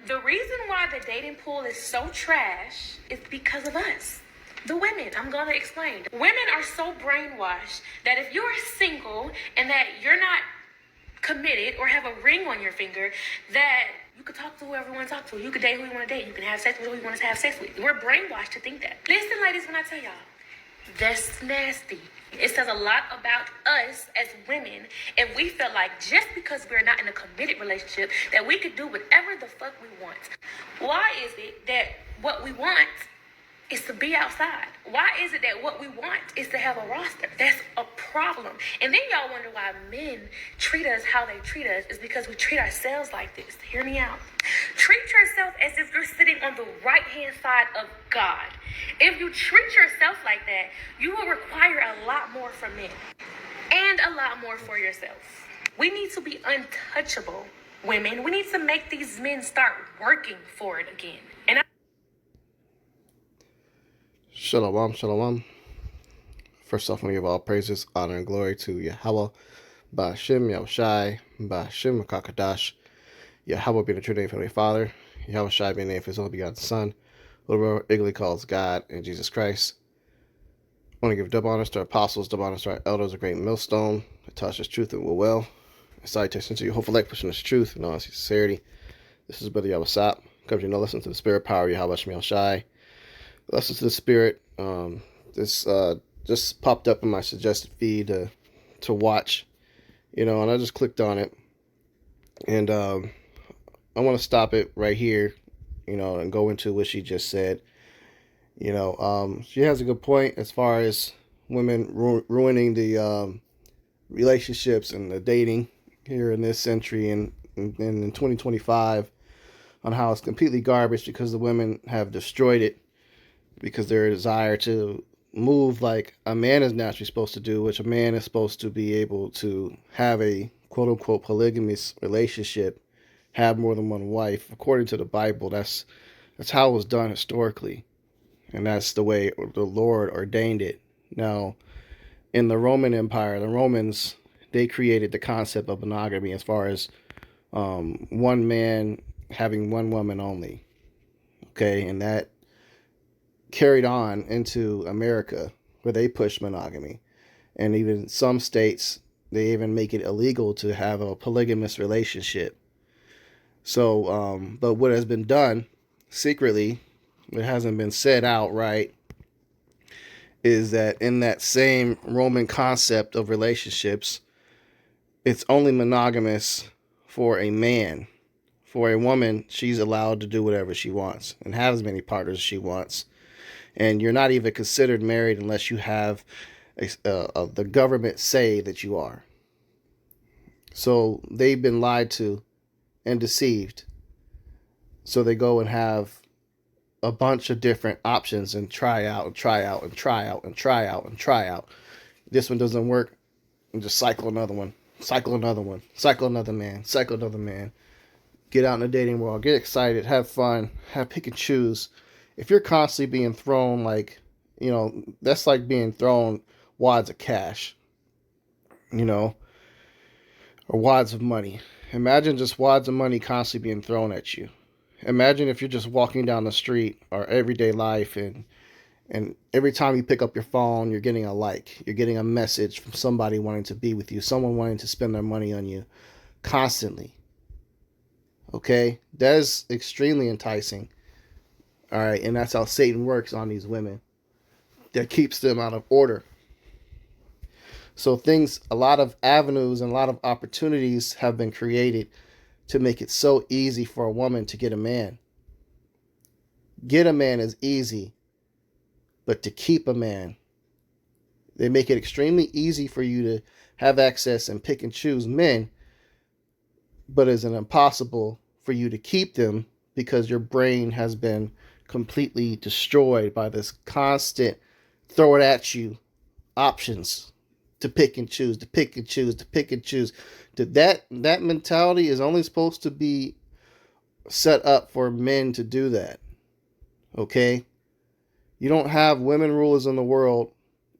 The reason why the dating pool is so trash is because of us. The women, I'm gonna explain. Women are so brainwashed that if you're single and that you're not committed or have a ring on your finger, that you could talk to whoever you want to talk to. You could date who you want to date. You can have sex with who you want to have sex with. We're brainwashed to think that. Listen, ladies, when I tell y'all, that's nasty. It says a lot about us as women if we feel like just because we're not in a committed relationship that we could do whatever the fuck we want. Why is it that what we want is to be outside? Why is it that what we want is to have a roster? That's a problem. And then y'all wonder why men treat us how they treat us is because we treat ourselves like this. Hear me out. Treat yourself as if you're sitting on the right-hand side of God. If you treat yourself like that, you will require a lot more from men and a lot more for yourself. We need to be untouchable, women. We need to make these men start working for it again. And Shalom, shalom. First off, I want to give all praises, honor, and glory to Yahweh, Ba'ashem, Yahushai, Ba'ashem, Makakadash, Yahweh being the true name of Heavenly Father, Yahushai being the name of His only begotten Son, who the Igly calls God, and Jesus Christ. I want to give double honors to our apostles, double honors to our elders, a great millstone that taught us truth and will well. A salutation to you, hopefully, like pushing this truth and all sincerity. This is Brother Yahweh comes you know, listen to the spirit power of Yahweh Yahushai. Lessons to the Spirit. This just popped up in my suggested feed to watch, and I just clicked on it, and I want to stop it right here, and go into what she just said. She has a good point as far as women ruining the relationships and the dating here in this century and in 2025, on how it's completely garbage because the women have destroyed it. Because their desire to move like a man is naturally supposed to do, which a man is supposed to be able to have a quote-unquote polygamous relationship, have more than one wife. According to the Bible, that's how it was done historically. And that's the way the Lord ordained it. Now, in the Roman Empire, the Romans, they created the concept of monogamy as far as one man having one woman only. Okay, and that carried on into America, where they push monogamy, and even some states they even make it illegal to have a polygamous relationship. So, but what has been done secretly, it hasn't been said outright, is that in that same Roman concept of relationships, it's only monogamous for a man. For a woman, she's allowed to do whatever she wants and have as many partners as she wants. And you're not even considered married unless you have the government say that you are. So they've been lied to and deceived. So they go and have a bunch of different options and try out and try out and try out and try out and try out. This one doesn't work, and just cycle another one, cycle another one, cycle another man, cycle another man. Get out in the dating world, get excited, have fun, pick and choose. If you're constantly being thrown that's like being thrown wads of cash, or wads of money. Imagine just wads of money constantly being thrown at you. Imagine if you're just walking down the street or everyday life and every time you pick up your phone, you're getting a like, you're getting a message from somebody wanting to be with you, someone wanting to spend their money on you constantly. Okay? That is extremely enticing. All right, and that's how Satan works on these women. That keeps them out of order. So a lot of avenues and a lot of opportunities have been created to make it so easy for a woman to get a man. Get a man is easy, but to keep a man, they make it extremely easy for you to have access and pick and choose men, but it's impossible for you to keep them because your brain has been completely destroyed by this constant throw it at you options to pick and choose, to pick and choose, to pick and choose. That mentality is only supposed to be set up for men to do that. Okay? You don't have women rulers in the world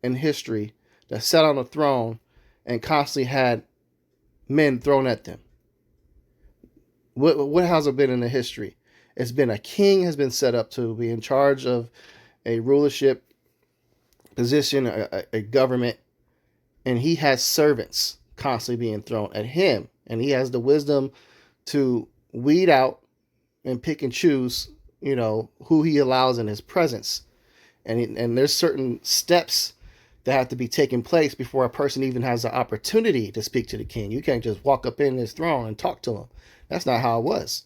in history that sat on a throne and constantly had men thrown at them. What has it been in the history? It's been a king has been set up to be in charge of a rulership position, a government, and he has servants constantly being thrown at him, and he has the wisdom to weed out and pick and choose, who he allows in his presence. And there's certain steps that have to be taken place before a person even has the opportunity to speak to the king. You can't just walk up in his throne and talk to him. That's not how it was.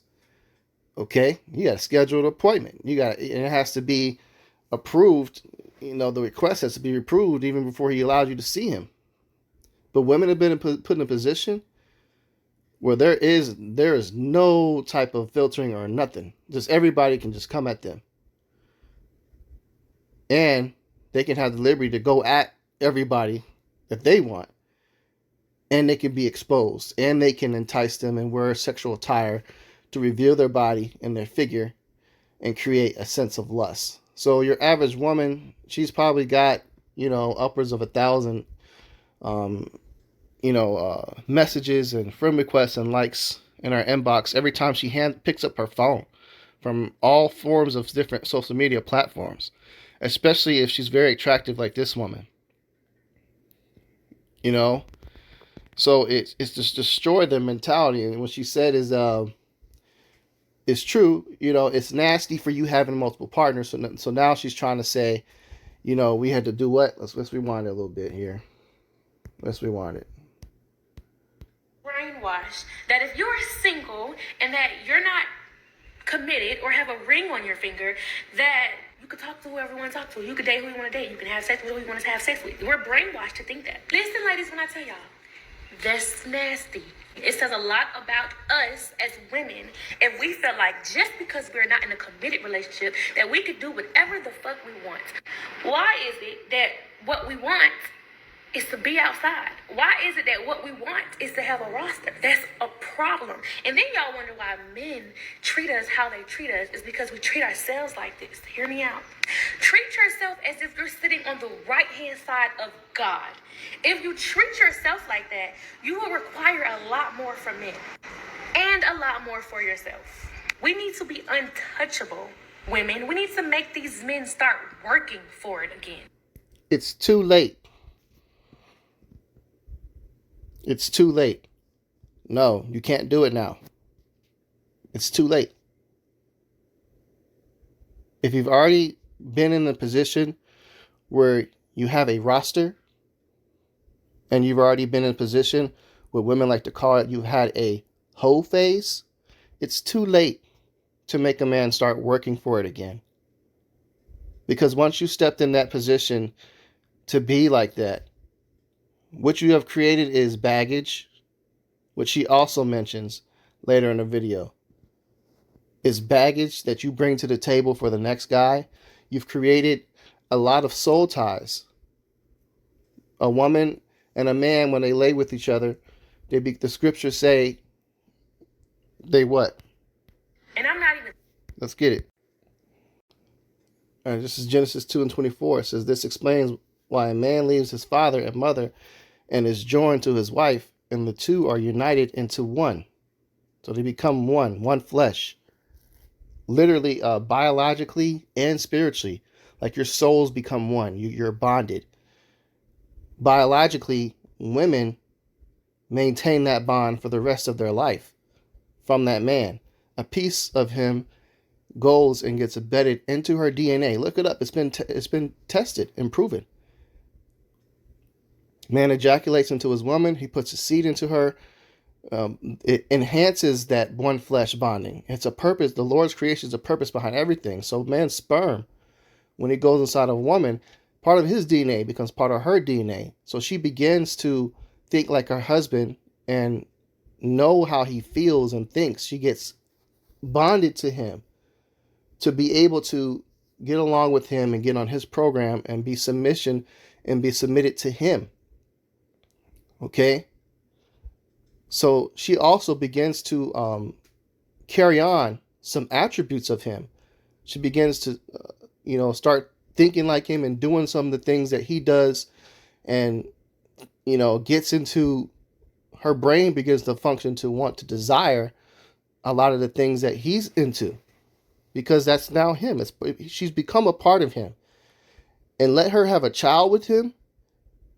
Okay? You got to schedule an appointment. And it has to be approved. The request has to be approved even before he allows you to see him. But women have been put in a position where there is no type of filtering or nothing. Just everybody can just come at them. And they can have the liberty to go at everybody that they want. And they can be exposed. And they can entice them and wear sexual attire to reveal their body and their figure and create a sense of lust. So your average woman, she's probably got, upwards of 1,000, messages and friend requests and likes in her inbox every time she picks up her phone from all forms of different social media platforms, especially if she's very attractive like this woman. So it's just destroy their mentality. And what she said is it's true. It's nasty for you having multiple partners. So now she's trying to say, we had to do what? Let's rewind it a little bit here. Let's rewind it. Brainwashed that if you're single and that you're not committed or have a ring on your finger, that you could talk to whoever you want to talk to. You could date who you want to date. You can have sex with who you want to have sex with. We're brainwashed to think that. Listen, ladies, when I tell y'all, that's nasty. It says a lot about us as women if we feel like just because we're not in a committed relationship that we could do whatever the fuck we want. Why is it that what we want is to be outside? Why is it that what we want is to have a roster? That's a problem. And then y'all wonder why men treat us how they treat us is because we treat ourselves like this. Hear me out. Treat yourself as if you're sitting on the right-hand side of God. If you treat yourself like that, you will require a lot more from men and a lot more for yourself. We need to be untouchable, women. We need to make these men start working for it again. It's too late. It's too late. No, you can't do it now. It's too late. If you've already been in a position where you have a roster and you've already been in a position where women like to call it you've had a hoe phase, it's too late to make a man start working for it again. Because once you stepped in that position to be like that, what you have created is baggage, which she also mentions later in the video. Is baggage that you bring to the table for the next guy. You've created a lot of soul ties. A woman and a man, when they lay with each other, the scriptures say, they what? And I'm not even... Let's get it. All right, this is Genesis 2:24. It says, this explains why a man leaves his father and mother and is joined to his wife, and the two are united into one. So they become one flesh. Literally, biologically and spiritually. Like your souls become one. You're bonded. Biologically, women maintain that bond for the rest of their life from that man. A piece of him goes and gets embedded into her DNA. Look it up. It's been tested and proven. Man ejaculates into his woman. He puts a seed into her. It enhances that one flesh bonding. It's a purpose. The Lord's creation is a purpose behind everything. So man's sperm, when it goes inside a woman, part of his DNA becomes part of her DNA. So she begins to think like her husband and know how he feels and thinks. She gets bonded to him to be able to get along with him and get on his program and be submitted to him. Okay? So she also begins to carry on some attributes of him. She begins to, start thinking like him and doing some of the things that he does, and, gets into her brain, begins to function to want to desire a lot of the things that he's into. because that's now him. She's become a part of him. And let her have a child with him.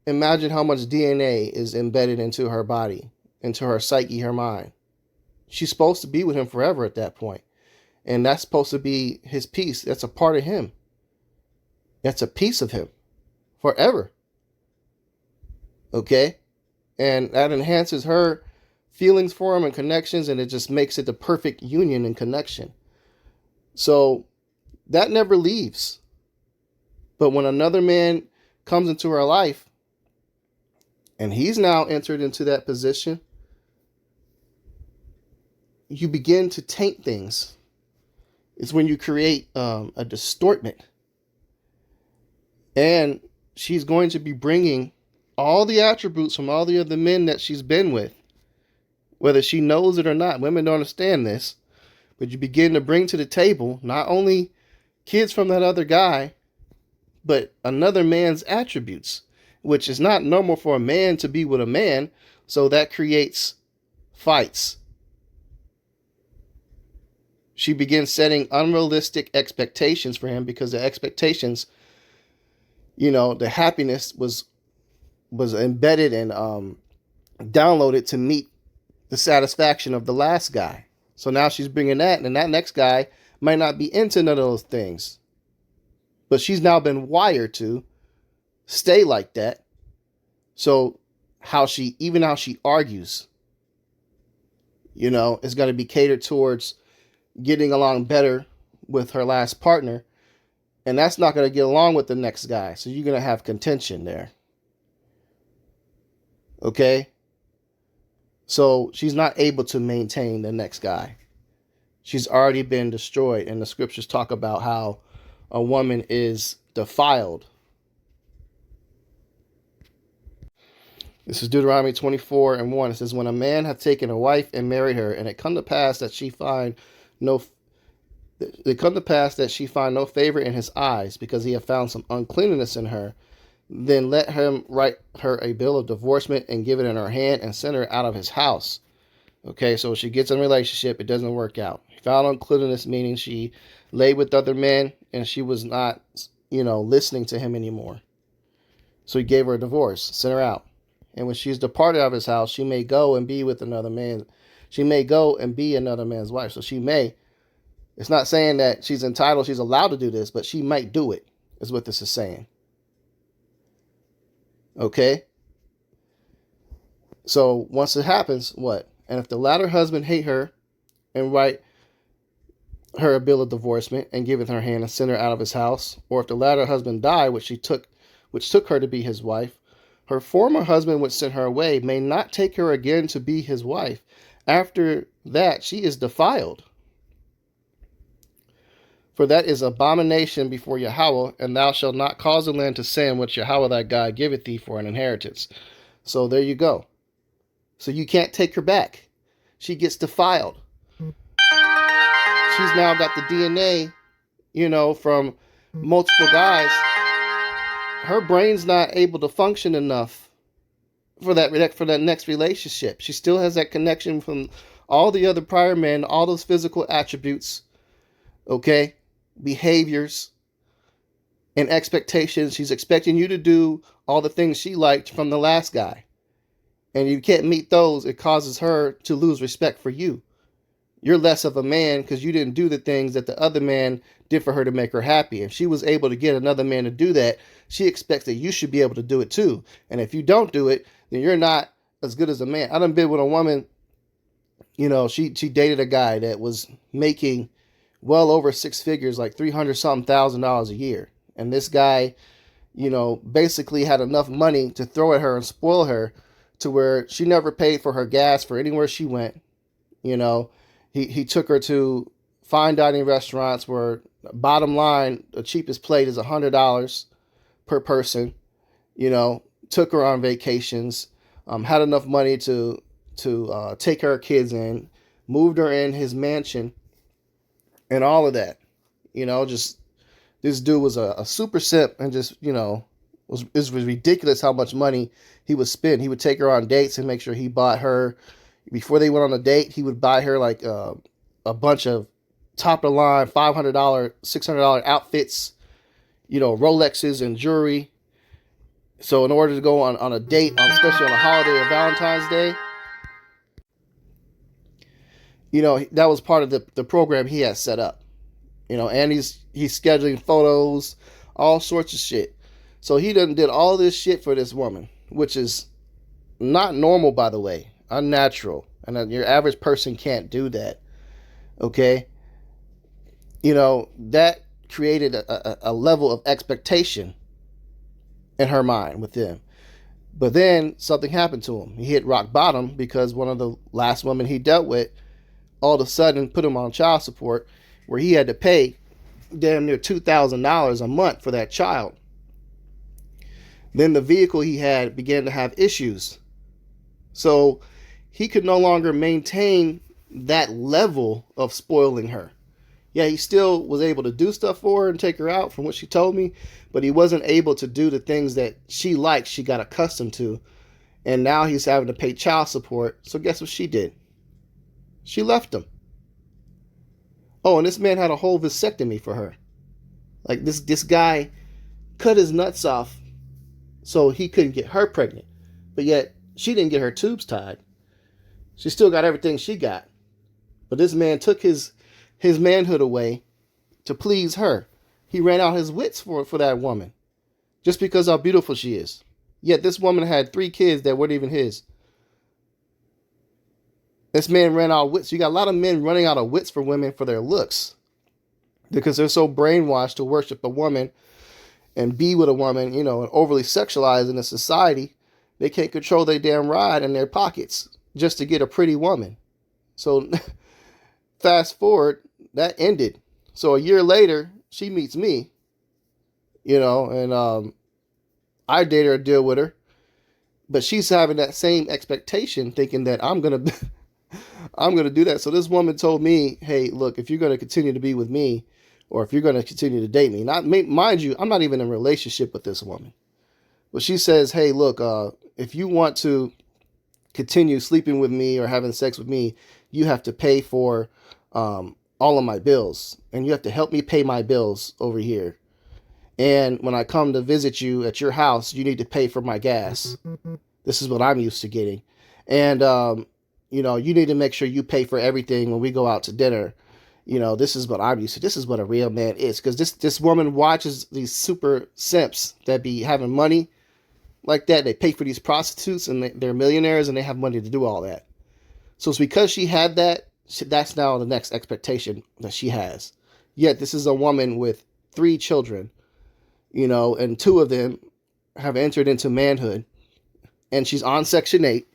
Imagine how much DNA is embedded into her body, into her psyche, her mind. She's supposed to be with him forever at that point. And that's supposed to be his piece. That's a part of him. That's a piece of him forever. Okay? And that enhances her feelings for him and connections, and it just makes it the perfect union and connection. So that never leaves. But when another man comes into her life, and he's now entered into that position, you begin to taint things. It's when you create a distortment. And she's going to be bringing all the attributes from all the other men that she's been with, whether she knows it or not. Women don't understand this, but you begin to bring to the table not only kids from that other guy, but another man's attributes, which is not normal for a man to be with a man. So that creates fights. She begins setting unrealistic expectations for him because the expectations, the happiness was embedded and downloaded to meet the satisfaction of the last guy. So now she's bringing that, and that next guy might not be into none of those things. But she's now been wired to stay like that. So how she argues, is going to be catered towards getting along better with her last partner. And that's not going to get along with the next guy. So you're going to have contention there. Okay? So she's not able to maintain the next guy. She's already been destroyed. And the scriptures talk about how a woman is defiled. This is Deuteronomy 24:1. It says, when a man hath taken a wife and married her, and it come to pass that she find no favor in his eyes, because he have found some uncleanness in her, then let him write her a bill of divorcement and give it in her hand and send her out of his house. Okay, so she gets in a relationship, it doesn't work out. He found uncleanness, meaning she lay with other men and she was not, listening to him anymore. So he gave her a divorce, sent her out. And when she's departed out of his house, she may go and be with another man. She may go and be another man's wife. So she may. It's not saying that she's entitled, she's allowed to do this, but she might do it, is what this is saying. Okay? So once it happens, what? And if the latter husband hate her and write her a bill of divorcement and give it her hand and send her out of his house, or if the latter husband die, which took her to be his wife, her former husband which sent her away may not take her again to be his wife. After that, she is defiled. For that is abomination before Yahweh, and thou shalt not cause the land to sin which Yahweh thy God giveth thee for an inheritance. So there you go. So you can't take her back. She gets defiled. She's now got the DNA, from multiple guys. Her brain's not able to function enough for that next relationship. She still has that connection from all the other prior men, all those physical attributes, okay, behaviors and expectations. She's expecting you to do all the things she liked from the last guy. And you can't meet those. It causes her to lose respect for you. You're less of a man because you didn't do the things that the other man did for her to make her happy. If she was able to get another man to do that, she expects that you should be able to do it too. And if you don't do it, then you're not as good as a man. I done been with a woman, she dated a guy that was making well over six figures, like $300-something thousand a year. And this guy, basically had enough money to throw at her and spoil her to where she never paid for her gas for anywhere she went. He took her to fine dining restaurants where, bottom line, the cheapest plate is $100 per person. Took her on vacations, had enough money to take her kids in, moved her in his mansion, and all of that. Just this dude was a super simp, and just it was ridiculous how much money he would spend. He would take her on dates and make sure he bought her. Before they went on a date, he would buy her like a bunch of top of the line $500, $600 outfits, Rolexes and jewelry. So in order to go on a date, especially on a holiday or Valentine's Day, that was part of the program he had set up. And he's scheduling photos, all sorts of shit. So he did all this shit for this woman, which is not normal, by the way, unnatural. And your average person can't do that. Okay? That created a level of expectation in her mind with him. But then something happened to him. He hit rock bottom because one of the last women he dealt with all of a sudden put him on child support, where he had to pay damn near $2,000 a month for that child. Then the vehicle he had began to have issues. So he could no longer maintain that level of spoiling her. Yeah, he still was able to do stuff for her and take her out, from what she told me, but he wasn't able to do the things that she liked, she got accustomed to. And now he's having to pay child support. So guess what she did? She left him. Oh, and this man had a whole vasectomy for her. Like this guy cut his nuts off so he couldn't get her pregnant. But yet she didn't get her tubes tied. She still got everything she got. But this man took his manhood away to please her. He ran out his wits for that woman. Just because how beautiful she is. Yet this woman had 3 kids that weren't even his. This man ran out of wits. You got a lot of men running out of wits for women for their looks. Because they're so brainwashed to worship a woman and be with a woman, and overly sexualized in a society. They can't control their damn ride in their pockets just to get a pretty woman. So fast forward, that ended. So a year later, she meets me, and I date her, deal with her. But she's having that same expectation, thinking that I'm going to do that. So this woman told me, hey, look, if you're going to continue to be with me, or if you're going to continue to date me, mind you, I'm not even in a relationship with this woman. But she says, hey, look, if you want to continue sleeping with me or having sex with me, you have to pay for all of my bills. And you have to help me pay my bills over here. And when I come to visit you at your house, you need to pay for my gas. This is what I'm used to getting. And, you need to make sure you pay for everything when we go out to dinner. This is what I'm used to. This is what a real man is. Because this woman watches these super simps that be having money like that. They pay for these prostitutes and they're millionaires and they have money to do all that. So it's because she had that, that's now the next expectation that she has. Yet this is a woman with 3 children, and 2 of them have entered into manhood. And she's on Section 8.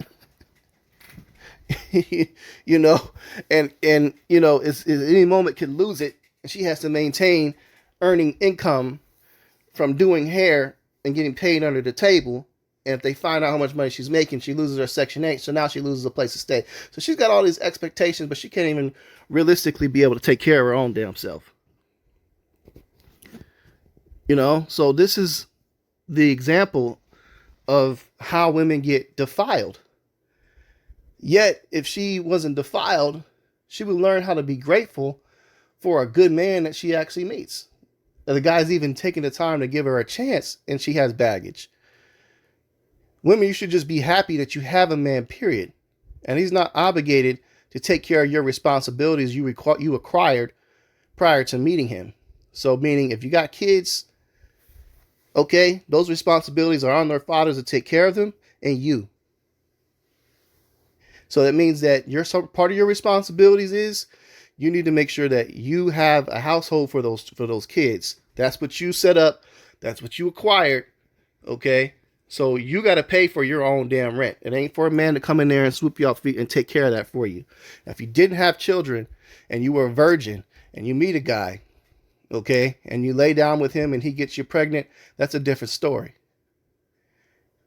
and it's any moment could lose it, and she has to maintain earning income from doing hair and getting paid under the table. And if they find out how much money she's making, she loses her Section 8, so now she loses a place to stay. So she's got all these expectations, but she can't even realistically be able to take care of her own damn self. So this is the example of how women get defiled. Yet, if she wasn't defiled, she would learn how to be grateful for a good man that she actually meets. The guy's even taking the time to give her a chance, and she has baggage. Women, you should just be happy that you have a man, period. And he's not obligated to take care of your responsibilities you acquired prior to meeting him. So, meaning, if you got kids, okay, those responsibilities are on their fathers to take care of them, and you. So that means that part of your responsibilities is you need to make sure that you have a household for those kids. That's what you set up. That's what you acquired. Okay. So you got to pay for your own damn rent. It ain't for a man to come in there and swoop you off feet and take care of that for you. Now, if you didn't have children and you were a virgin and you meet a guy, okay, and you lay down with him and he gets you pregnant, that's a different story.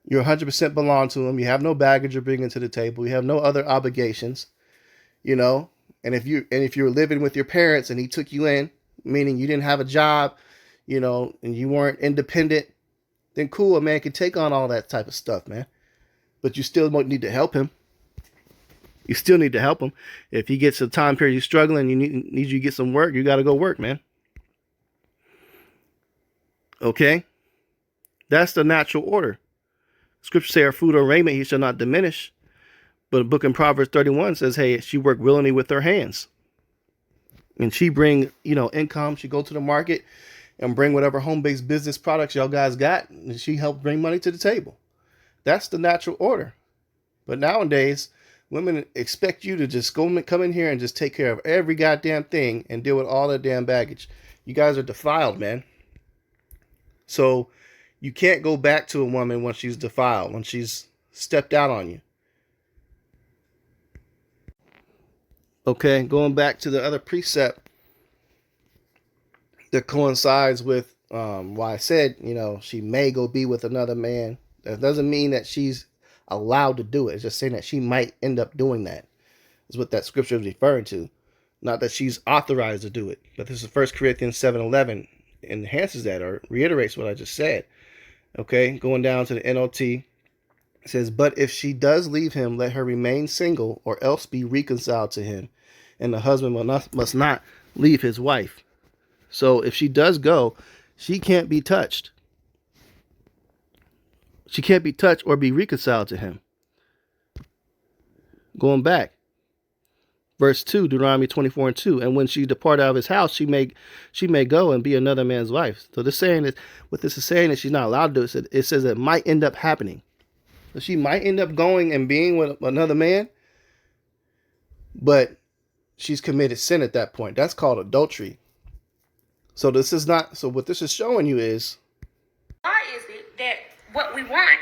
You 100% belong to him. You have no baggage you're bringing to the table. You have no other obligations, And if you were living with your parents and he took you in, meaning you didn't have a job, and you weren't independent, then cool, a man can take on all that type of stuff, man. But you still need to help him. You still need to help him. If he gets a time period you're struggling, you need you to get some work, you got to go work, man. Okay? That's the natural order. Scripture say her food or raiment he shall not diminish. But the book in Proverbs 31 says, hey, she worked willingly with her hands. And she bring, income. She go to the market and bring whatever home-based business products y'all guys got. And she helped bring money to the table. That's the natural order. But nowadays, women expect you to just come in here and just take care of every goddamn thing and deal with all that damn baggage. You guys are defiled, man. So you can't go back to a woman when she's defiled, when she's stepped out on you. Okay, going back to the other precept that coincides with why I said, she may go be with another man. That doesn't mean that she's allowed to do it. It's just saying that she might end up doing that. Is what that scripture is referring to. Not that she's authorized to do it. But this is 1 Corinthians 7:11 enhances that or reiterates what I just said. Okay, going down to the NLT. It says, but if she does leave him, let her remain single or else be reconciled to him. And the husband must not leave his wife. So if she does go, she can't be touched. She can't be touched or be reconciled to him. Going back. Verse 2, Deuteronomy 24:2. And when she depart out of his house, she may go and be another man's wife. So this saying is, what this is saying is she's not allowed to do it. It says it might end up happening. So she might end up going and being with another man, but she's committed sin at that point. That's called adultery. So this is not, so what this is showing you is, why is it that what we want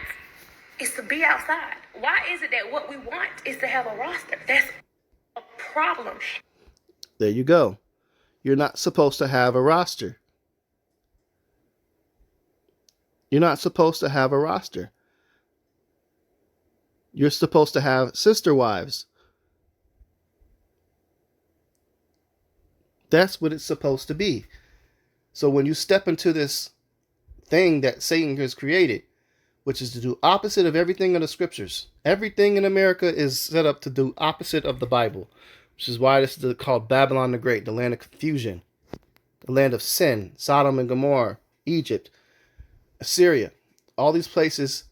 is to be outside? Why is it that what we want is to have a roster? That's a problem. There you go. You're not supposed to have a roster. You're not supposed to have a roster. You're supposed to have sister wives. That's what it's supposed to be. So when you step into this thing that Satan has created, which is to do opposite of everything in the scriptures, everything in America is set up to do opposite of the Bible, which is why this is called Babylon the Great, the land of confusion, the land of sin, Sodom and Gomorrah, Egypt, Assyria, all these places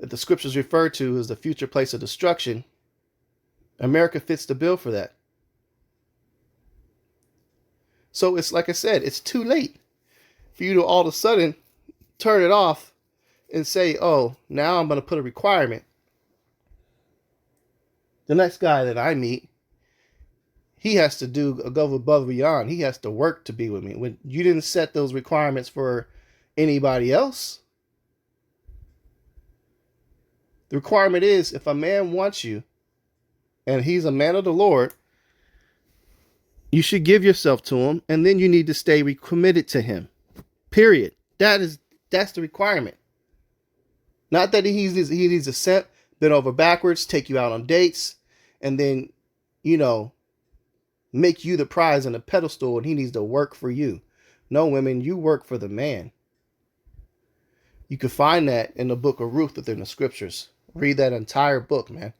that the scriptures refer to as the future place of destruction. America fits the bill for that. So it's like I said, it's too late for you to all of a sudden turn it off and say, oh, now I'm going to put a requirement. The next guy that I meet, he has to go above and beyond. He has to work to be with me. When you didn't set those requirements for anybody else. The requirement is, if a man wants you and he's a man of the Lord, you should give yourself to him, and then you need to stay committed to him. Period. That's the requirement. Not that he needs to set, bend over backwards, take you out on dates, and then, make you the prize on the pedestal, and he needs to work for you. No, women, you work for the man. You can find that in the book of Ruth within the scriptures. Read that entire book, man.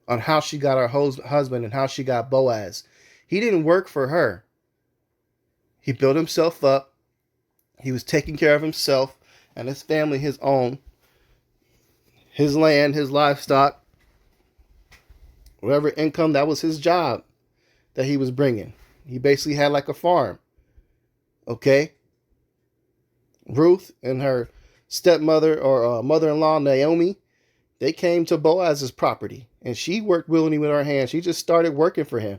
On how she got her husband and how she got Boaz. He didn't work for her. He built himself up. He was taking care of himself and his family, his own. His land, his livestock. Whatever income, that was his job that he was bringing. He basically had like a farm. Okay? Ruth and her stepmother or mother-in-law, Naomi, they came to Boaz's property. And she worked willingly with her hands. She just started working for him.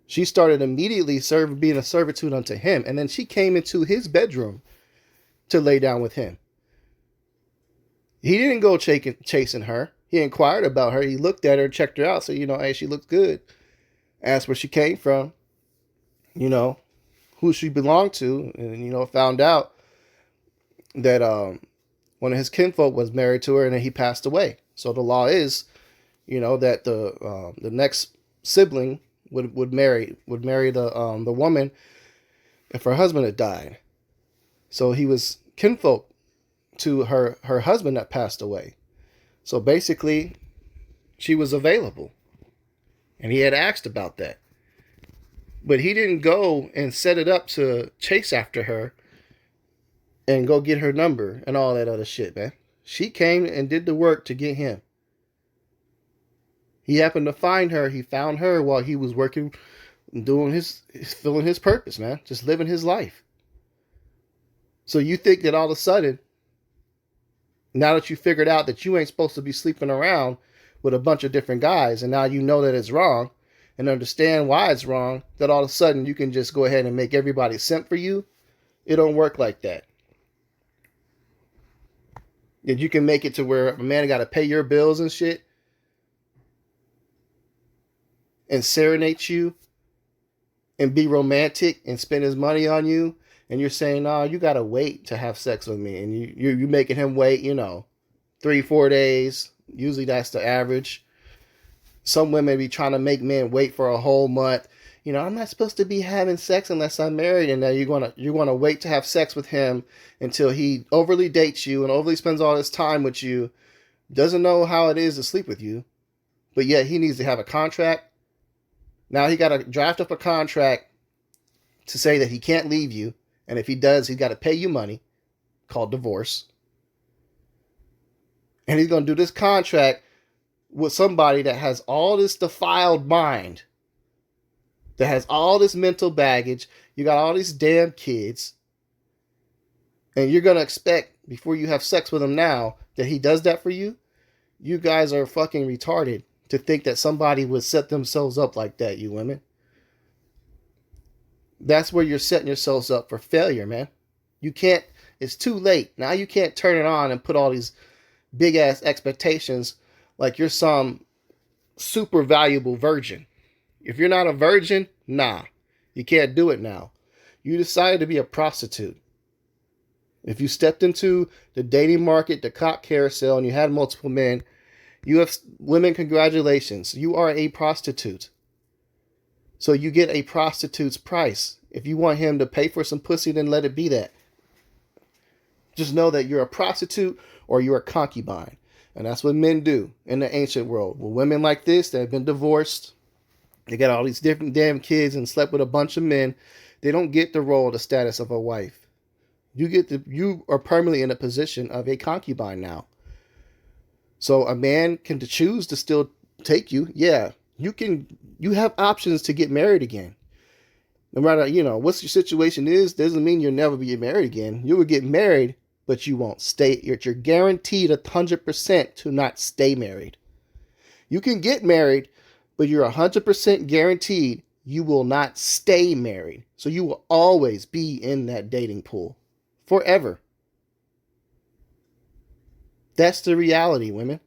She started immediately being a servitude unto him. And then she came into his bedroom to lay down with him. He didn't go chasing her. He inquired about her. He looked at her, checked her out. So, hey, she looks good. Asked where she came from. Who she belonged to. And, found out that one of his kinfolk was married to her and then he passed away. So the law is, that the next sibling would marry the woman if her husband had died. So he was kinfolk to her husband that passed away. So basically, she was available. And he had asked about that. But he didn't go and set it up to chase after her and go get her number and all that other shit, man. She came and did the work to get him. He happened to find her. He found her while he was working, doing filling his purpose, man. Just living his life. So you think that all of a sudden, now that you figured out that you ain't supposed to be sleeping around with a bunch of different guys, and now you know that it's wrong and understand why it's wrong, that all of a sudden you can just go ahead and make everybody simp for you? It don't work like that. That you can make it to where a man got to pay your bills and shit and serenade you and be romantic and spend his money on you, and you're saying, no, you got to wait to have sex with me, and you're making him wait, 3-4 days. Usually that's the average. Some women be trying to make men wait for a whole month. I'm not supposed to be having sex unless I'm married, and now you're gonna wait to have sex with him until he overly dates you and overly spends all his time with you, doesn't know how it is to sleep with you, but yet he needs to have a contract. Now he got to draft up a contract to say that he can't leave you, and if he does, he's got to pay you money, called divorce. And he's going to do this contract with somebody that has all this defiled mind, that has all this mental baggage. You got all these damn kids, and you're going to expect, before you have sex with him now, that he does that for you? You guys are fucking retarded to think that somebody would set themselves up like that, you women. That's where you're setting yourselves up for failure, man. You can't, it's too late. Now you can't turn it on and put all these big ass expectations like you're some super valuable virgin. If you're not a virgin, nah, you can't do it now. You decided to be a prostitute. If you stepped into the dating market, the cock carousel, and you had multiple men, you have women, congratulations. You are a prostitute. So you get a prostitute's price. If you want him to pay for some pussy, then let it be that. Just know that you're a prostitute or you're a concubine. And that's what men do in the ancient world. Well, women like this that have been divorced, they got all these different damn kids and slept with a bunch of men, they don't get the role, the status of a wife. You are permanently in a position of a concubine now. So a man can choose to still take you. Yeah, you have options to get married again. No matter, what your situation is, doesn't mean you'll never be married again. You will get married, but you won't stay. You're guaranteed 100% to not stay married. You can get married, but you're 100% guaranteed you will not stay married. So you will always be in that dating pool. Forever. That's the reality, women.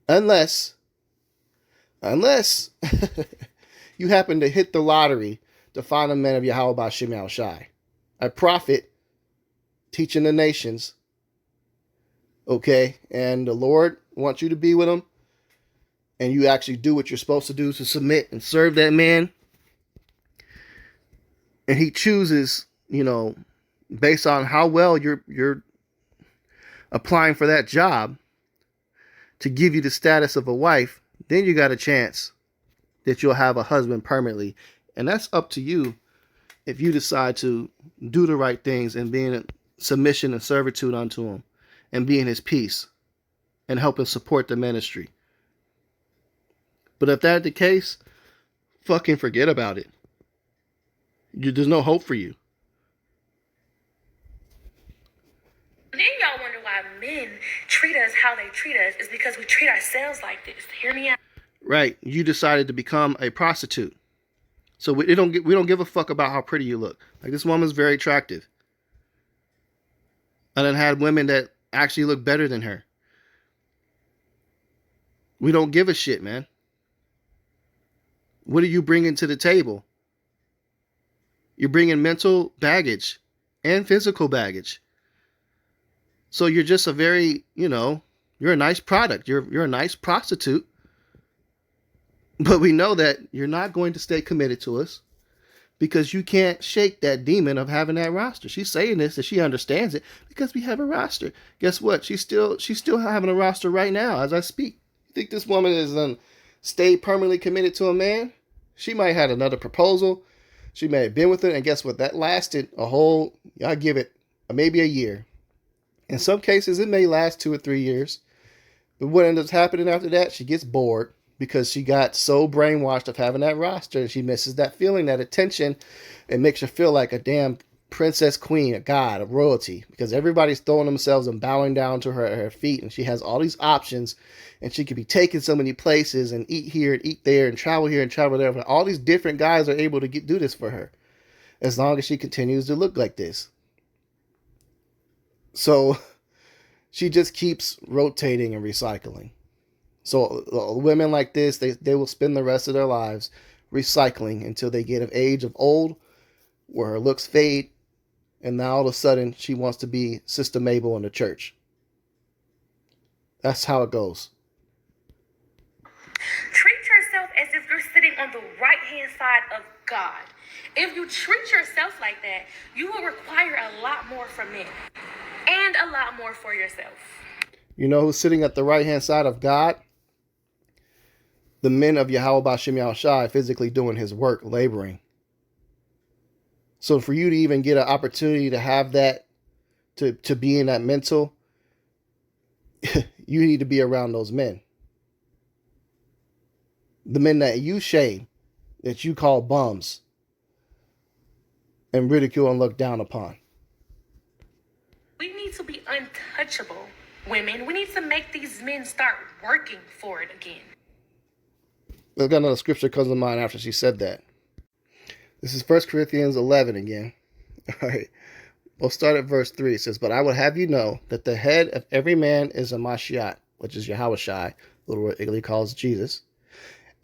Unless you happen to hit the lottery to find a man of Yahweh Ba'Shem Yahushai, a prophet teaching the nations, okay, and the Lord wants you to be with him, and you actually do what you're supposed to do to submit and serve that man, and he chooses, based on how well you're applying for that job, to give you the status of a wife, then you got a chance that you'll have a husband permanently. And that's up to you if you decide to do the right things and be in submission and servitude unto him and be in his peace and help and support the ministry. But if that's the case, fucking forget about it. There's no hope for you. Then y'all wonder why men treat us how they treat us is because we treat ourselves like this. Hear me out. Right. You decided to become a prostitute. So we don't give a fuck about how pretty you look. Like, this woman's very attractive. I done had women that actually look better than her. We don't give a shit, man. What are you bringing to the table? You're bringing mental baggage and physical baggage. So you're just a very, you're a nice product. You're a nice prostitute. But we know that you're not going to stay committed to us. because you can't shake that demon of having that roster. She's saying this that she understands it because we have a roster. Guess what? She's still having a roster right now as I speak. You think this woman is stayed permanently committed to a man? She might have had another proposal. She may have been with it, and guess what? That lasted I give it maybe a year. In some cases, it may last 2 or 3 years. But what ends up happening after that, she gets bored because she got so brainwashed of having that roster, and she misses that feeling, that attention. It makes her feel like a damn princess, queen, a god, a royalty, because everybody's throwing themselves and bowing down to her feet, and she has all these options, and she could be taken so many places and eat here and eat there and travel here and travel there. But all these different guys are able to do this for her as long as she continues to look like this. So she just keeps rotating and recycling. So women like this, they will spend the rest of their lives recycling until they get of age of old, where her looks fade, and now all of a sudden she wants to be Sister Mabel in the church. That's how it goes. Treat yourself as if you're sitting on the right-hand side of God. If you treat yourself like that, you will require a lot more from men and a lot more for yourself. You know who's sitting at the right-hand side of God? The men of Yahweh Ba'Shem Yahushai, physically doing his work, laboring. So for you to even get an opportunity to have that, to be in that mental, you need to be around those men. The men that you shame, that you call bums, and ridicule and look down upon. We need to be untouchable, women. We need to make these men start working for it again. There's got another scripture comes to mind after she said that. This is 1 Corinthians 11 again. All right. We'll start at verse 3. It says, "But I would have you know that the head of every man is a Mashiach," which is Yahushai, little word Italy calls Jesus.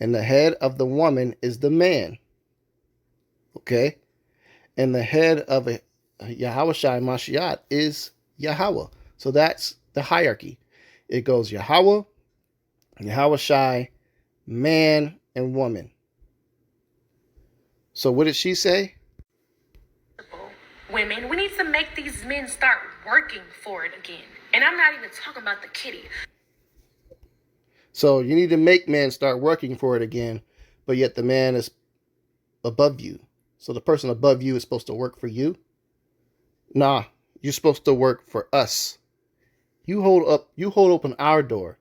"And the head of the woman is the man." Okay? And the head of a Yahushai Mashiach is Yahweh. So that's the hierarchy. It goes Yahweh, Yahushai, man, and woman. So what did she say? Women, we need to make these men start working for it again. And I'm not even talking about the kitty. So you need to make men start working for it again, but yet the man is above you. So the person above you is supposed to work for you? Nah, you're supposed to work for us. You hold open our door.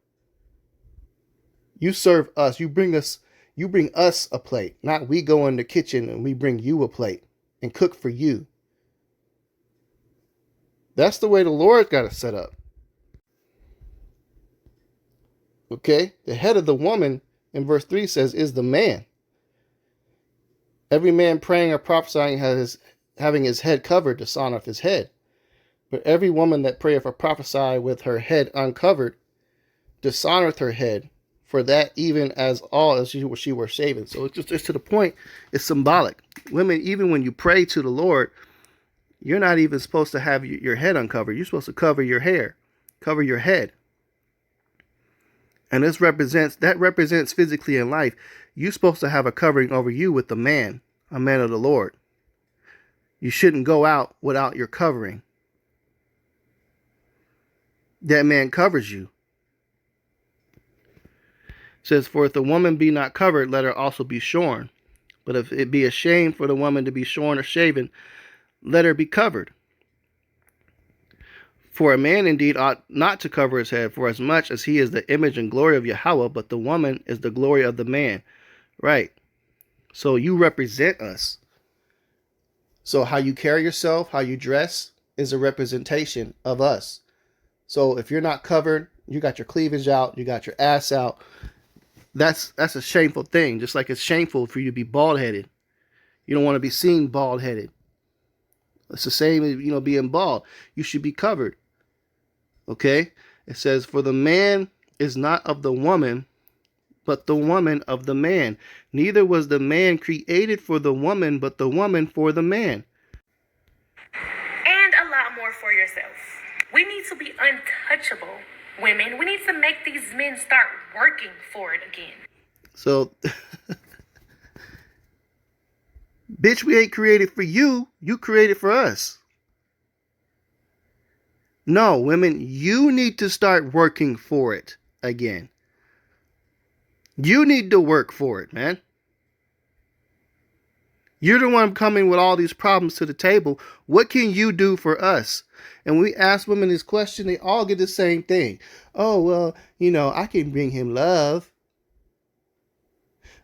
You serve us. You bring us a plate. Not we go in the kitchen and we bring you a plate and cook for you. That's the way the Lord got it set up. Okay? The head of the woman in verse 3 says is the man. Every man praying or prophesying having his head covered dishonoreth his head. But every woman that prayeth or prophesy with her head uncovered dishonoreth her head, for that even as all as she were shaven. So it's to the point, it's symbolic. Women, even when you pray to the Lord, you're not even supposed to have your head uncovered. You're supposed to cover your hair, cover your head. And that represents physically in life. You're supposed to have a covering over you with a man of the Lord. You shouldn't go out without your covering. That man covers you. It says, "For if the woman be not covered, let her also be shorn. But if it be a shame for the woman to be shorn or shaven, let her be covered. For a man indeed ought not to cover his head, for as much as he is the image and glory of Yahweh, but the woman is the glory of the man." Right. So you represent us. So how you carry yourself, how you dress, is a representation of us. So if you're not covered, you got your cleavage out, you got your ass out, that's a shameful thing. Just like it's shameful for you to be bald-headed. You don't want to be seen bald-headed. It's the same as, being bald. You should be covered. Okay? It says, "For the man is not of the woman, but the woman of the man. Neither was the man created for the woman, but the woman for the man." And a lot more for yourself. We need to be untouchable, women. We need to make these men start working for it again. So Bitch, we ain't created for you. You created for us. No, women, you need to start working for it again. You need to work for it, man. You're the one coming with all these problems to the table. What can you do for us? And we ask women this question, they all get the same thing. Oh, well, I can bring him love.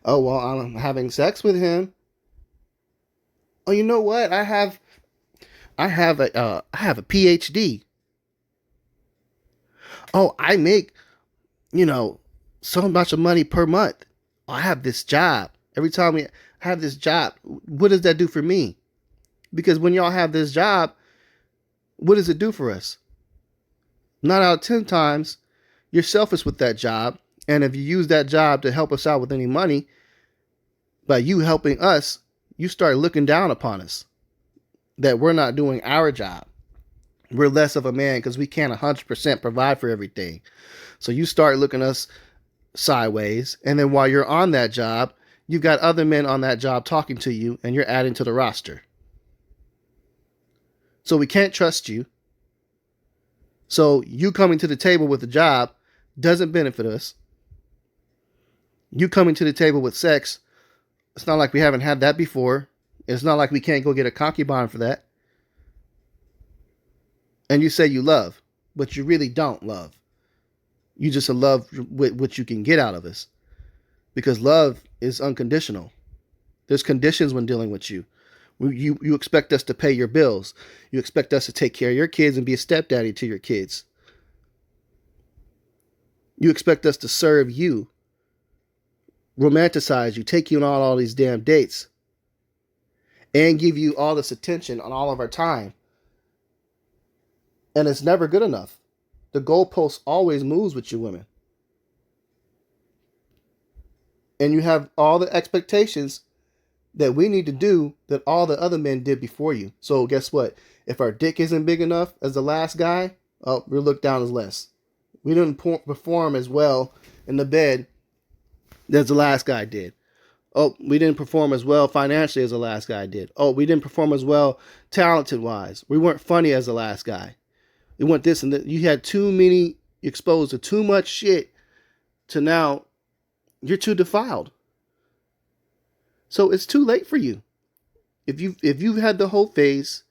Oh, well, I'm having sex with him. Oh, you know what? I have a PhD. Oh, I make, so much of money per month. Oh, I have this job. Every time we have this job, what does that do for me? Because when y'all have this job, what does it do for us? 9 out of 10 times, you're selfish with that job. And if you use that job to help us out with any money, by you helping us, you start looking down upon us. That we're not doing our job. We're less of a man because we can't 100% provide for everything. So you start looking us sideways. And then while you're on that job, you've got other men on that job talking to you and you're adding to the roster. So we can't trust you. So you coming to the table with a job doesn't benefit us. You coming to the table with sex, it's not like we haven't had that before. It's not like we can't go get a concubine for that. And you say you love, but you really don't love. You just love what you can get out of us. Because love is unconditional. There's conditions when dealing with you. You expect us to pay your bills. You expect us to take care of your kids and be a stepdaddy to your kids. You expect us to serve you, romanticize you, take you on all these damn dates, and give you all this attention on all of our time. And it's never good enough. The goalpost always moves with you women. And you have all the expectations that we need to do that all the other men did before you. So guess what? If our dick isn't big enough as the last guy, we're looked down as less. We didn't perform as well in the bed as the last guy did. Oh, we didn't perform as well financially as the last guy did. Oh, we didn't perform as well talented-wise. We weren't funny as the last guy. We went this and that. You had too many, exposed to too much shit to now you're too defiled. So it's too late for you. If you've had the whole phase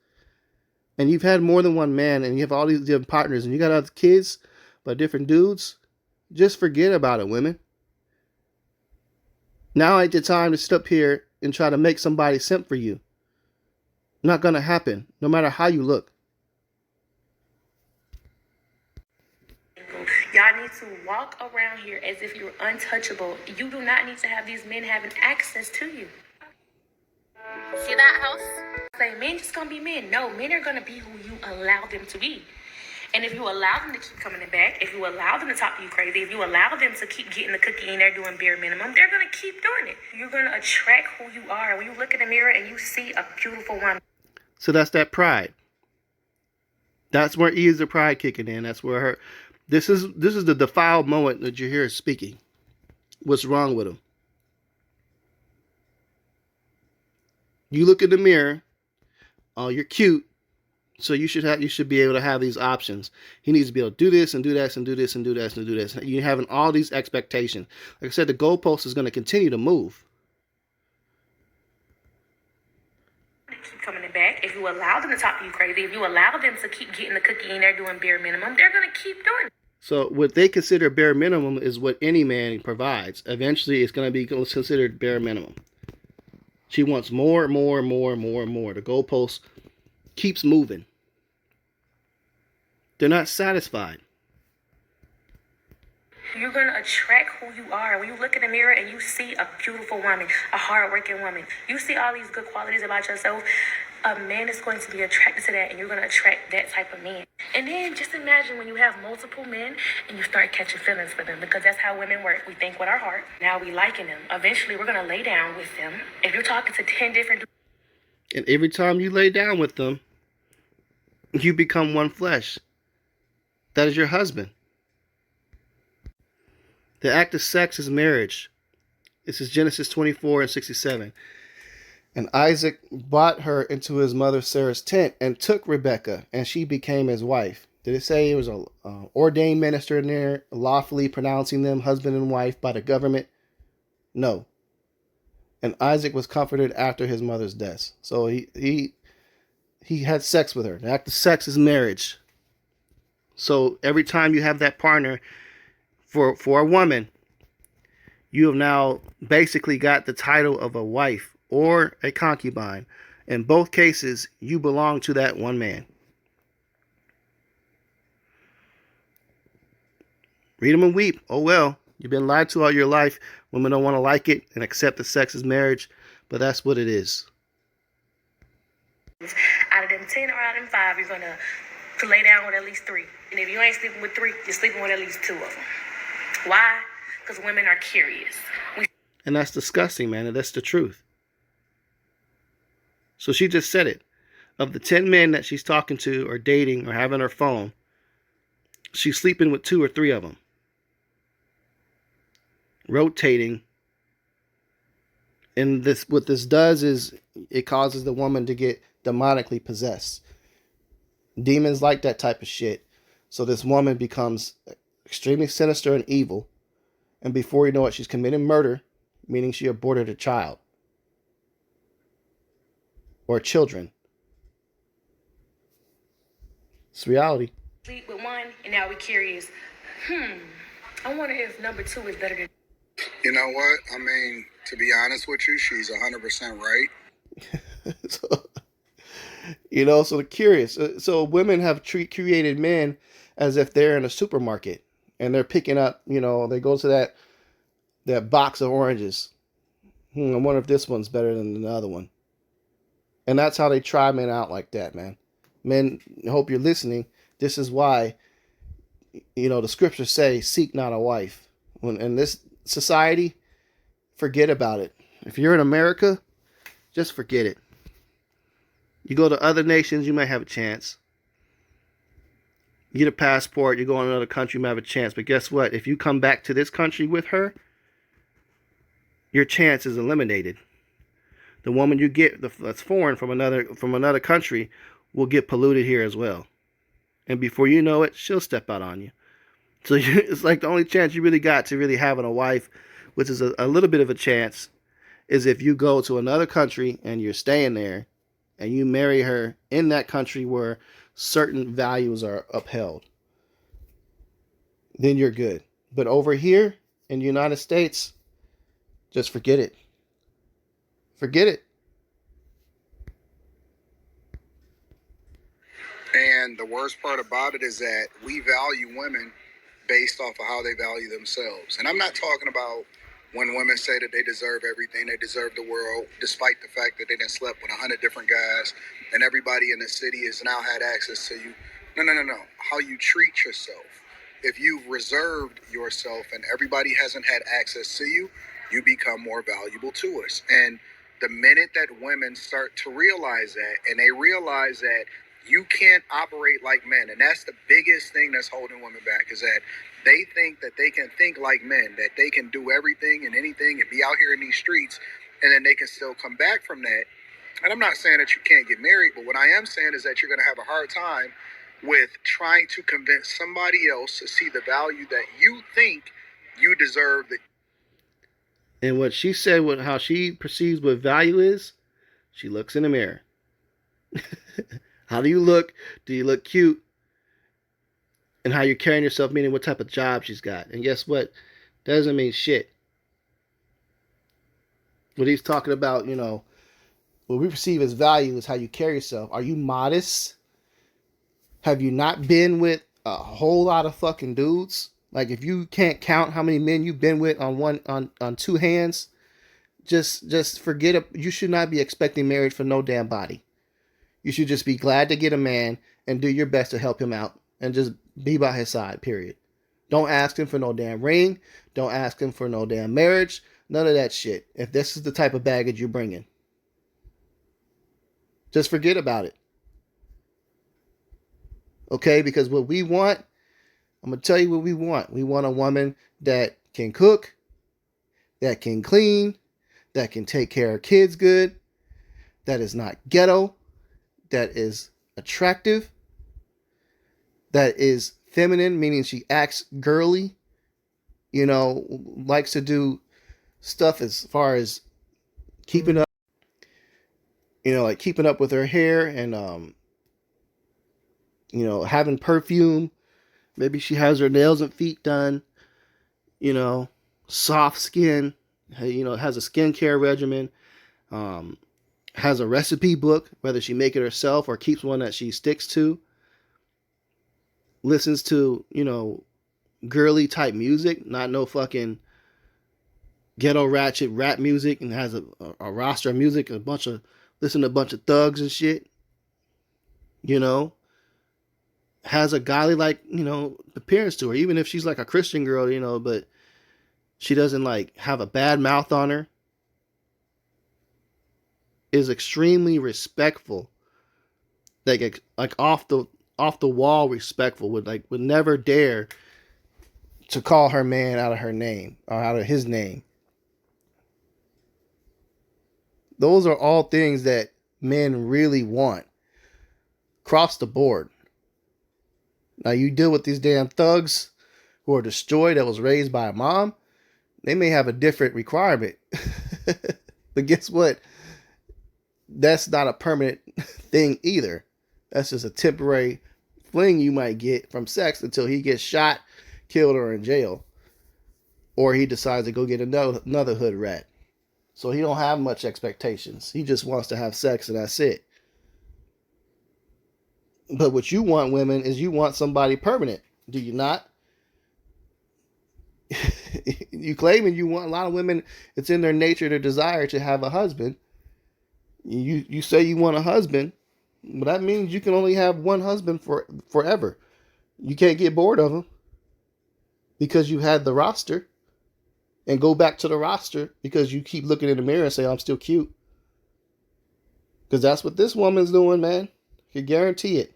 and you've had more than one man and you have all these different partners and you got other kids by different dudes, just forget about it, women. Now ain't the time to sit up here and try to make somebody simp for you. Not gonna happen, no matter how you look. Y'all need to walk around here as if you're untouchable. You do not need to have these men having access to you. See that house? Say men just gonna be men. No, men are gonna be who you allow them to be. And if you allow them to keep coming back, if you allow them to talk to you crazy, if you allow them to keep getting the cookie and they're doing bare minimum, they're gonna keep doing it. You're gonna attract who you are. When you look in the mirror and you see a beautiful woman. So that's that pride. That's where E is the pride kicking in. That's where her. This is the defiled moment that you hear her speaking. What's wrong with him? You look in the mirror. Oh, you're cute. So you should be able to have these options. He needs to be able to do this and do this and do this and do this and do this. You're having all these expectations. Like I said, the goalpost is going to continue to move. Keep coming back. If you allow them to talk to you crazy, if you allow them to keep getting the cookie and they're doing bare minimum, they're going to keep doing it. So what they consider bare minimum is what any man provides. Eventually, it's going to be considered bare minimum. She wants more, more, more, more, more. The goalpost keeps moving. They're not satisfied. You're going to attract who you are. When you look in the mirror and you see a beautiful woman, a hardworking woman, you see all these good qualities about yourself, a man is going to be attracted to that and you're going to attract that type of man. And then just imagine when you have multiple men and you start catching feelings for them, because that's how women work. We think with our heart. Now we liking them. Eventually we're going to lay down with them. If you're talking to 10 different dudes. And every time you lay down with them, you become one flesh. That is your husband. The act of sex is marriage. This is Genesis 24 and 67. And Isaac brought her into his mother Sarah's tent and took Rebekah, and she became his wife. Did it say it was a ordained minister in there, lawfully pronouncing them husband and wife by the government? No. And Isaac was comforted after his mother's death. So he had sex with her. The act of sex is marriage. So every time you have that partner for a woman, you have now basically got the title of a wife or a concubine. In both cases, you belong to that one man. Read them and weep. Oh well, you've been lied to all your life. Women don't want to like it and accept that sex is marriage, but that's what it is. Out of them 10 or out of them 5, you're going to lay down with at least 3. And if you ain't sleeping with 3, you're sleeping with at least 2 of them. Why? Because women are curious. And that's disgusting, man. And that's the truth. So she just said it. Of the 10 men that she's talking to or dating or having her phone, she's sleeping with 2 or 3 of them. Rotating. And what this does is it causes the woman to get demonically possessed. Demons like that type of shit. So this woman becomes extremely sinister and evil. And before you know it, she's committing murder, meaning she aborted a child. Or children. It's reality. Sleep with 1, and now we're curious. I wonder if number 2 is better than... You know what? I mean, to be honest with you, she's 100% right. So they're curious. So women have created men as if they're in a supermarket and they're picking up, they go to that box of oranges. I wonder if this one's better than the other one. And that's how they try men out like that, man. Men, I hope you're listening. This is why, the scriptures say, seek not a wife. When in this society, forget about it. If you're in America, just forget it. You go to other nations, you might have a chance. You get a passport, you go in another country, you might have a chance. But guess what? If you come back to this country with her, your chance is eliminated. The woman you get that's foreign from another country will get polluted here as well. And before you know it, she'll step out on you. So it's like the only chance you really got to really having a wife, which is a little bit of a chance, is if you go to another country and you're staying there and you marry her in that country where certain values are upheld. Then you're good. But over here in the United States, just forget it. Forget it. And the worst part about it is that we value women based off of how they value themselves. And I'm not talking about when women say that they deserve everything, they deserve the world, despite the fact that they done slept with 100 different guys and everybody in the city has now had access to you. No. How you treat yourself. If you've reserved yourself and everybody hasn't had access to you, you become more valuable to us. And the minute that women start to realize that, and they realize that you can't operate like men, and that's the biggest thing that's holding women back, is that they think that they can think like men, that they can do everything and anything and be out here in these streets, and then they can still come back from that. And I'm not saying that you can't get married, but what I am saying is that you're going to have a hard time with trying to convince somebody else to see the value that you think you deserve. And what she said, how she perceives what value is, she looks in the mirror. How do you look? Do you look cute? And how you're carrying yourself, meaning what type of job she's got. And guess what? That doesn't mean shit. What he's talking about, what we perceive as value is how you carry yourself. Are you modest? Have you not been with a whole lot of fucking dudes? Like, if you can't count how many men you've been with on 2 hands, just forget it. You should not be expecting marriage for no damn body. You should just be glad to get a man and do your best to help him out and just be by his side, period. Don't ask him for no damn ring. Don't ask him for no damn marriage. None of that shit. If this is the type of baggage you're bringing, just forget about it. Okay? Because what we want, I'm going to tell you what we want. We want a woman that can cook, that can clean, that can take care of kids good, that is not ghetto, that is attractive, that is feminine, meaning she acts girly, you know, likes to do stuff as far as keeping up, you know, like keeping up with her hair and, you know, having perfume. Maybe she has her nails and feet done, you know, soft skin, you know, has a skincare regimen, has a recipe book, whether she make it herself or keeps one that she sticks to, listens to, you know, girly type music, not no fucking ghetto ratchet rap music, and has a roster of music, listen to a bunch of thugs and shit, you know, has a godly, like, you know, appearance to her, even if she's like a Christian girl, you know, but she doesn't like have a bad mouth on her, is extremely respectful, like off the wall respectful, would never dare to call her man out of her name or out of his name. Those are all things that men really want across the board. Now you deal with these damn thugs who are destroyed, that was raised by a mom. They may have a different requirement. But guess what? That's not a permanent thing either. That's just a temporary fling you might get from sex until he gets shot, killed, or in jail. Or he decides to go get another hood rat. So he don't have much expectations. He just wants to have sex and that's it. But what you want, women, is you want somebody permanent. Do you not? You claiming you want, a lot of women, it's in their nature, their desire to have a husband. You say you want a husband, but that means you can only have one husband forever. You can't get bored of him because you had the roster and go back to the roster because you keep looking in the mirror and say, I'm still cute. Because that's what this woman's doing, man. I can guarantee it.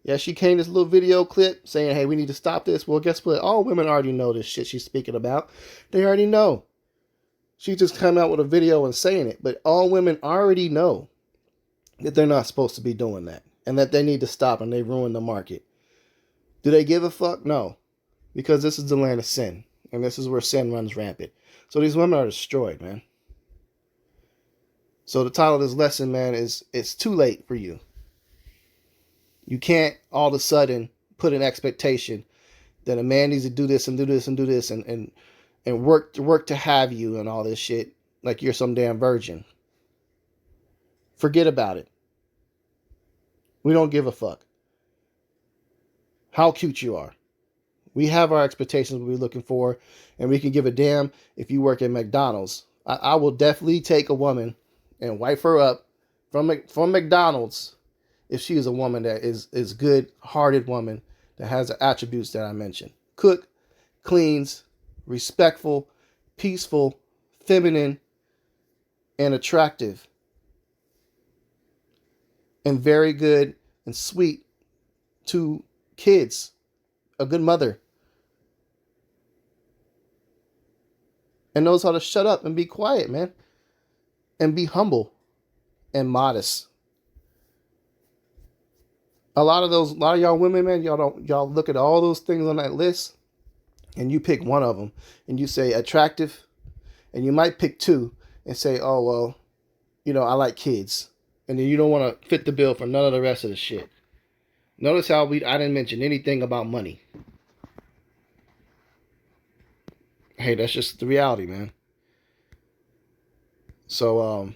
Yeah, she came this little video clip saying, hey, we need to stop this. Well, guess what? All women already know this shit she's speaking about. They already know. She just came out with a video and saying it. But all women already know that they're not supposed to be doing that. And that they need to stop and they ruin the market. Do they give a fuck? No. Because this is the land of sin. And this is where sin runs rampant. So these women are destroyed, man. So the title of this lesson, man, is it's too late for you. You can't all of a sudden put an expectation that a man needs to do this and do this and do this and work to have you and all this shit like you're some damn virgin. Forget about it. We don't give a fuck how cute you are. We have our expectations we're looking for, and we can give a damn if you work at McDonald's. I will definitely take a woman and wipe her up from McDonald's if she is a woman that is good-hearted woman that has the attributes that I mentioned. Cook, cleans, respectful, peaceful, feminine, and attractive. And very good and sweet to kids. A good mother. And knows how to shut up and be quiet, man. And be humble and modest. A lot of y'all women, man, y'all look at all those things on that list and you pick one of them and you say attractive, and you might pick two and say, oh, well, you know, I like kids. And then you don't want to fit the bill for none of the rest of the shit. Notice how I didn't mention anything about money. Hey, that's just the reality, man. So,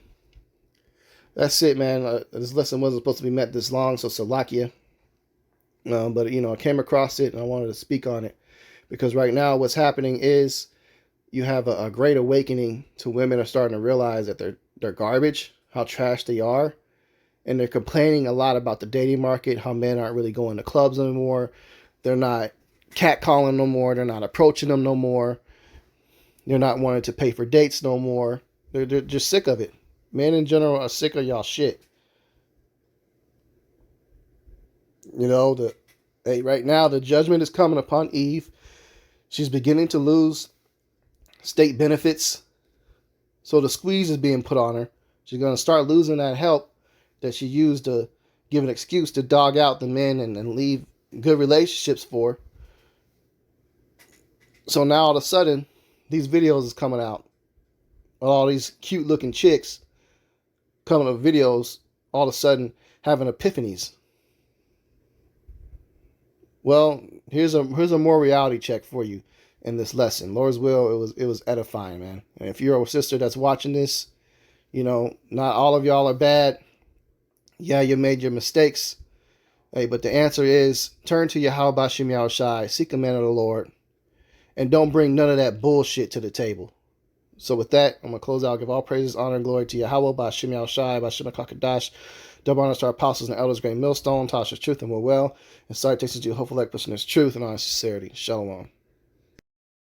that's it, man. This lesson wasn't supposed to be meant this long, so Salakia. But, you know, I came across it and I wanted to speak on it. Because right now what's happening is you have a great awakening to women are starting to realize that they're garbage, how trash they are. And they're complaining a lot about the dating market, how men aren't really going to clubs anymore. They're not catcalling no more. They're not approaching them no more. They're not wanting to pay for dates no more. They're just sick of it. Men in general are sick of y'all shit. You know, right now the judgment is coming upon Eve. She's beginning to lose state benefits. So the squeeze is being put on her She's going to start losing that help that she used to give an excuse to dog out the men and leave good relationships for. So now all of a sudden, these videos is coming out. All these cute looking chicks coming up videos, all of a sudden having epiphanies. Well, here's a more reality check for you in this lesson. Lord's will, it was edifying, man. And if you're a sister that's watching this, not all of y'all are bad. Yeah, you made your mistakes. Hey, but the answer is turn to Yahweh Bashim Yahushai, seek the man of the Lord, and don't bring none of that bullshit to the table. So with that, I'm going to close out. Give all praises, honor, and glory to Yahweh Bashim Yahushai, Bashim HaKakadash. Double honors to our apostles and elders, great millstone, Tasha's truth and will well, and start tasting to hopeful like person is truth and honest sincerity. Shalom.